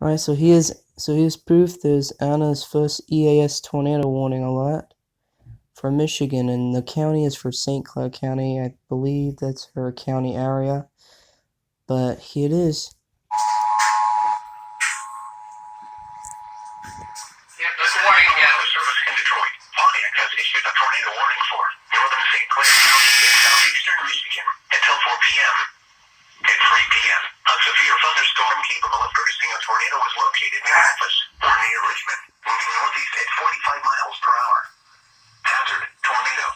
Alright, so here's proof there's Anna's first EAS tornado warning alert for Michigan, and the county is for St. Clair County. I believe that's her county area. But here it is. This warning again. The service in Detroit. Pontiac has issued a tornado warning for northern St. Clair County and southeastern Michigan until 4 p.m. At 3 p.m., a severe thunderstorm capable of producing a tornado was located near Memphis or near Richmond, moving northeast at 45 miles per hour. Hazard, tornado.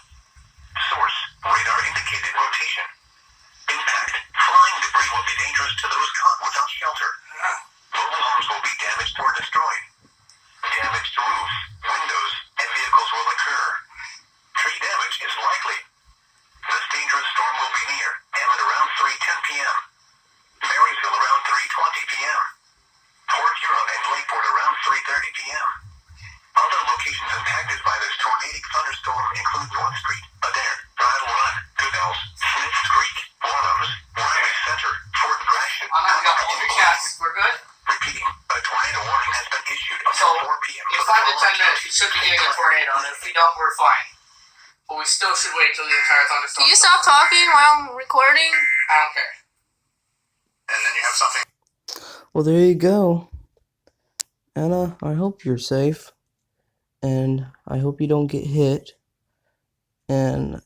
Source, radar indicated rotation. Impact, flying debris will be dangerous to those caught without shelter. Mobile homes will be damaged or destroyed. Damage to roof, windows, and vehicles will occur. Tree damage is likely. This dangerous storm will be near Hammond around 3:10 p.m. Marysville around 3:20 p.m. Port Huron and Lakeport around 3:30 p.m. Other locations impacted by this tornadic thunderstorm include North Street, Adair, Brattle Run, Goodell's, Smiths Creek, Wadhams, Riley Center, Fort Gratiot. I'm not got all your chats. We're good? Repeating, a tornado warning has been issued until 4 p.m. In 5 to 10 minutes, we should be getting a tornado, and if we don't, we're fine. But we still should wait till the entire thunderstorm. Can you stop talking while I'm recording? I don't care. And then you have something. Well, there you go. Anna, I hope you're safe. And I hope you don't get hit. And